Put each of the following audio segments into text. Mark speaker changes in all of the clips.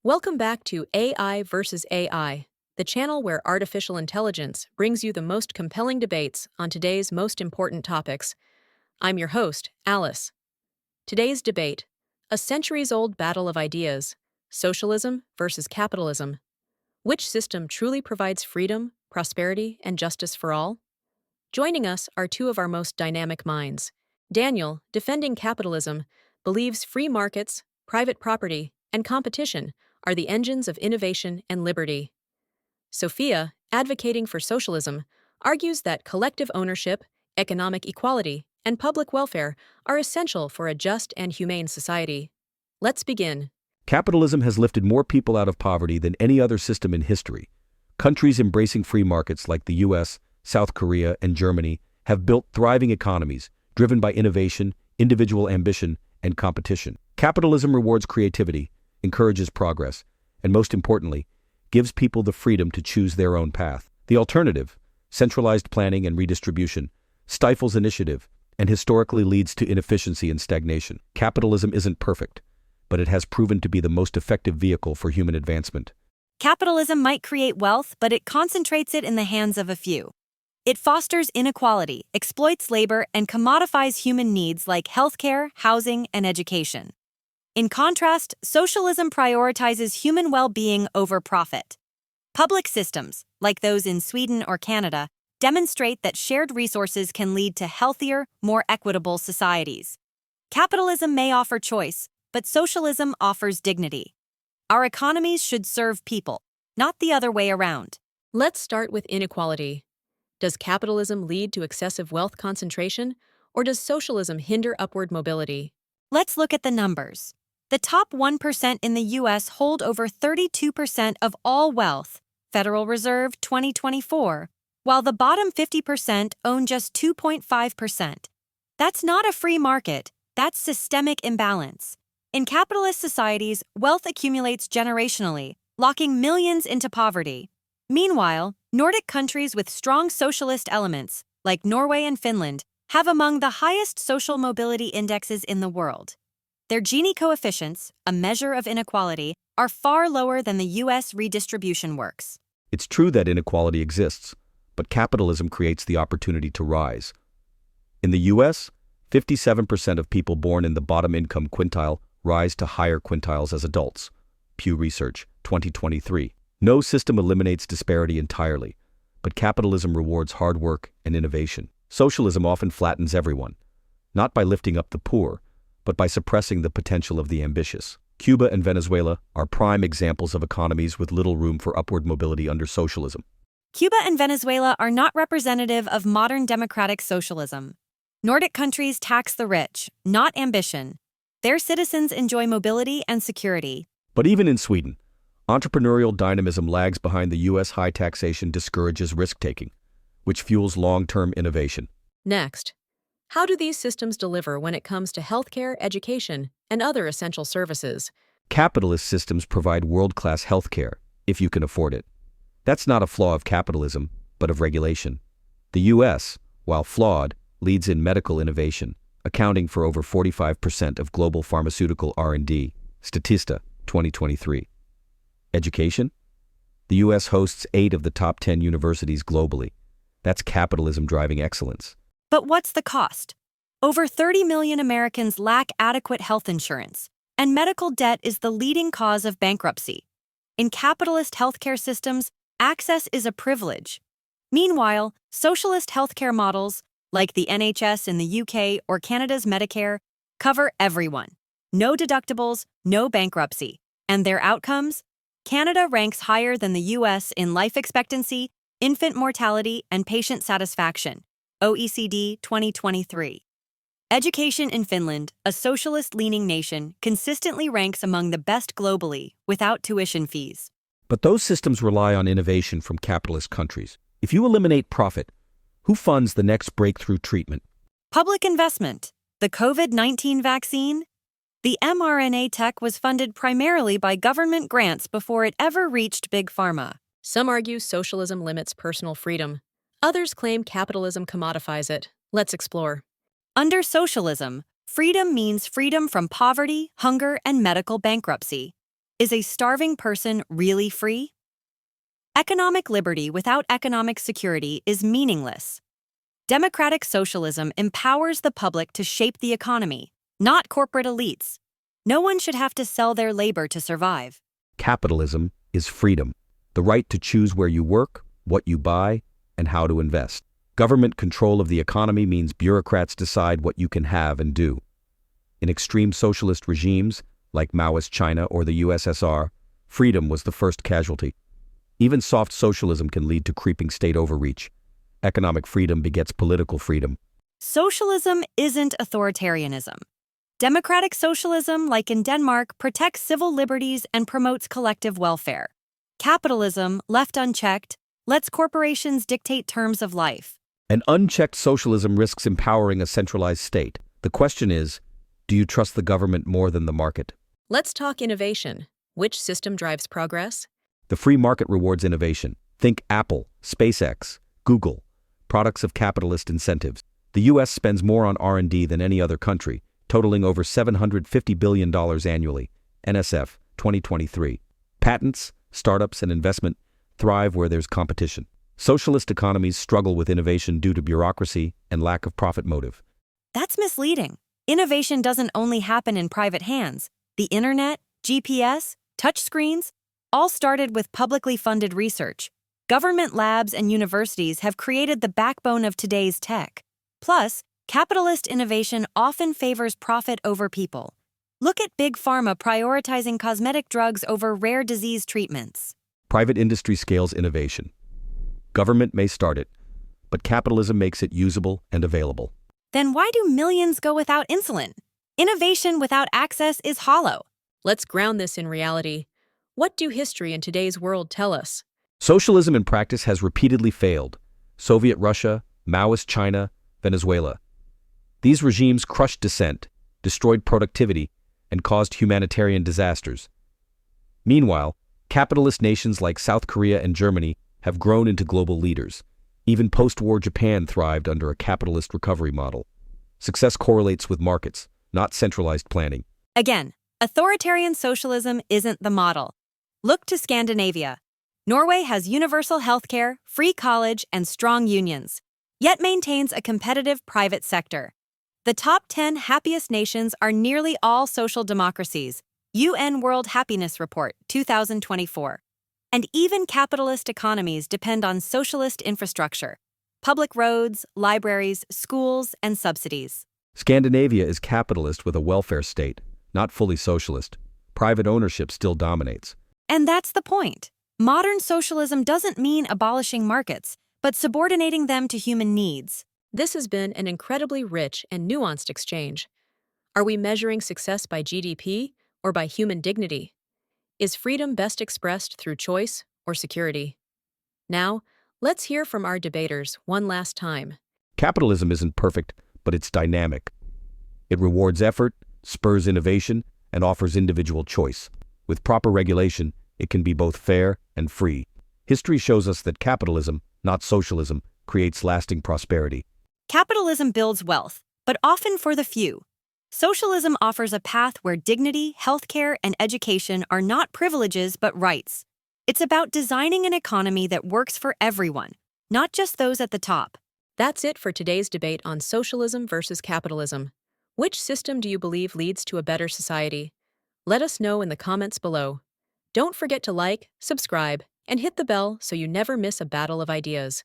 Speaker 1: Welcome back to AI versus AI, the channel where artificial intelligence brings you the most compelling debates on today's most important topics. I'm your host, Alice. Today's debate: a centuries old battle of ideas, socialism versus capitalism. Which system truly provides freedom, prosperity, and justice for all? Joining us are two of our most dynamic minds. Daniel, defending capitalism, believes free markets, private property, and competition are the engines of innovation and liberty. Sophia, advocating for socialism, argues that collective ownership, economic equality, and public welfare are essential for a just and humane society. Let's begin.
Speaker 2: Capitalism has lifted more people out of poverty than any other system in history. Countries embracing free markets like the US, South Korea, and Germany have built thriving economies driven by innovation, individual ambition, and competition. Capitalism rewards creativity, encourages progress, and most importantly, gives people the freedom to choose their own path. The alternative, centralized planning and redistribution, stifles initiative and historically leads to inefficiency and stagnation. Capitalism isn't perfect, but it has proven to be the most effective vehicle for human advancement.
Speaker 3: Capitalism might create wealth, but it concentrates it in the hands of a few. It fosters inequality, exploits labor, and commodifies human needs like healthcare, housing, and education. In contrast, socialism prioritizes human well-being over profit. Public systems, like those in Sweden or Canada, demonstrate that shared resources can lead to healthier, more equitable societies. Capitalism may offer choice, but socialism offers dignity. Our economies should serve people, not the other way around.
Speaker 1: Let's start with inequality. Does capitalism lead to excessive wealth concentration, or does socialism hinder upward mobility?
Speaker 3: Let's look at the numbers. The top 1% in the U.S. hold over 32% of all wealth, Federal Reserve 2024, while the bottom 50% own just 2.5%. That's not a free market, that's systemic imbalance. In capitalist societies, wealth accumulates generationally, locking millions into poverty. Meanwhile, Nordic countries with strong socialist elements, like Norway and Finland, have among the highest social mobility indexes in the world. Their Gini coefficients, a measure of inequality, are far lower than the U.S. redistribution works.
Speaker 2: It's true that inequality exists, but capitalism creates the opportunity to rise. In the US, 57% of people born in the bottom income quintile rise to higher quintiles as adults. Pew Research, 2023. No system eliminates disparity entirely, but capitalism rewards hard work and innovation. Socialism often flattens everyone, not by lifting up the poor, but by suppressing the potential of the ambitious. Cuba and Venezuela are prime examples of economies with little room for upward mobility under socialism.
Speaker 3: Cuba and Venezuela are not representative of modern democratic socialism. Nordic countries tax the rich, not ambition. Their citizens enjoy mobility and security.
Speaker 2: But even in Sweden, entrepreneurial dynamism lags behind. The U.S. high taxation discourages risk-taking, which fuels long-term innovation.
Speaker 1: Next, how do these systems deliver when it comes to healthcare, education, and other essential services?
Speaker 2: Capitalist systems provide world-class healthcare, if you can afford it. That's not a flaw of capitalism, but of regulation. The U.S., while flawed, leads in medical innovation, accounting for over 45% of global pharmaceutical R&D. Statista, 2023. Education? The U.S. hosts 8 of the top 10 universities globally. That's capitalism driving excellence.
Speaker 3: But what's the cost? Over 30 million Americans lack adequate health insurance, and medical debt is the leading cause of bankruptcy. In capitalist healthcare systems, access is a privilege. Meanwhile, socialist healthcare models, like the NHS in the UK or Canada's Medicare, cover everyone. No deductibles, no bankruptcy. And their outcomes? Canada ranks higher than the US in life expectancy, infant mortality, and patient satisfaction. OECD 2023. Education in Finland, a socialist-leaning nation, consistently ranks among the best globally without tuition fees.
Speaker 2: But those systems rely on innovation from capitalist countries. If you eliminate profit, who funds the next breakthrough treatment?
Speaker 3: Public investment. The COVID-19 vaccine? The mRNA tech was funded primarily by government grants before it ever reached Big Pharma.
Speaker 1: Some argue socialism limits personal freedom. Others claim capitalism commodifies it. Let's explore.
Speaker 3: Under socialism, freedom means freedom from poverty, hunger, and medical bankruptcy. Is a starving person really free? Economic liberty without economic security is meaningless. Democratic socialism empowers the public to shape the economy, not corporate elites. No one should have to sell their labor to survive.
Speaker 2: Capitalism is freedom, the right to choose where you work, what you buy, and how to invest. Government control of the economy means bureaucrats decide what you can have and do. In extreme socialist regimes, like Maoist China or the USSR, freedom was the first casualty. Even soft socialism can lead to creeping state overreach. Economic freedom begets political freedom.
Speaker 3: Socialism isn't authoritarianism. Democratic socialism, like in Denmark, protects civil liberties and promotes collective welfare. Capitalism, left unchecked, lets corporations dictate terms of life.
Speaker 2: An unchecked socialism risks empowering a centralized state. The question is, do you trust the government more than the market?
Speaker 1: Let's talk innovation. Which system drives progress?
Speaker 2: The free market rewards innovation. Think Apple, SpaceX, Google, products of capitalist incentives. The U.S. spends more on R&D than any other country, totaling over $750 billion annually. NSF, 2023. Patents, startups, and investment thrive where there's competition. Socialist economies struggle with innovation due to bureaucracy and lack of profit motive.
Speaker 3: That's misleading. Innovation doesn't only happen in private hands. The internet, GPS, touchscreens, all started with publicly funded research. Government labs and universities have created the backbone of today's tech. Plus, capitalist innovation often favors profit over people. Look at Big Pharma prioritizing cosmetic drugs over rare disease treatments.
Speaker 2: Private industry scales innovation. Government may start it, but capitalism makes it usable and available.
Speaker 3: Then why do millions go without insulin? Innovation without access is hollow.
Speaker 1: Let's ground this in reality. What do history and today's world tell us?
Speaker 2: Socialism in practice has repeatedly failed. Soviet Russia, Maoist China, Venezuela. These regimes crushed dissent, destroyed productivity, and caused humanitarian disasters. Meanwhile, capitalist nations like South Korea and Germany have grown into global leaders. Even post-war Japan thrived under a capitalist recovery model. Success correlates with markets, not centralized planning.
Speaker 3: Again, authoritarian socialism isn't the model. Look to Scandinavia. Norway has universal healthcare, free college, and strong unions, yet maintains a competitive private sector. The top 10 happiest nations are nearly all social democracies, UN World Happiness Report, 2024. And even capitalist economies depend on socialist infrastructure, public roads, libraries, schools, and subsidies.
Speaker 2: Scandinavia is capitalist with a welfare state, not fully socialist. Private ownership still dominates.
Speaker 3: And that's the point. Modern socialism doesn't mean abolishing markets, but subordinating them to human needs.
Speaker 1: This has been an incredibly rich and nuanced exchange. Are we measuring success by GDP or by human dignity? Is freedom best expressed through choice or security? Now, let's hear from our debaters one last time.
Speaker 2: Capitalism isn't perfect, but it's dynamic. It rewards effort, spurs innovation, and offers individual choice. With proper regulation, it can be both fair and free. History shows us that capitalism, not socialism, creates lasting prosperity.
Speaker 3: Capitalism builds wealth, but often for the few. Socialism offers a path where dignity, healthcare, and education are not privileges but rights. It's about designing an economy that works for everyone, not just those at the top.
Speaker 1: That's it for today's debate on socialism versus capitalism. Which system do you believe leads to a better society? Let us know in the comments below. Don't forget to like, subscribe, and hit the bell so you never miss a battle of ideas.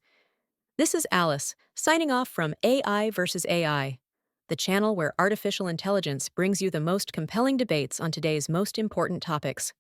Speaker 1: This is Alice, signing off from AI versus AI, the channel where artificial intelligence brings you the most compelling debates on today's most important topics.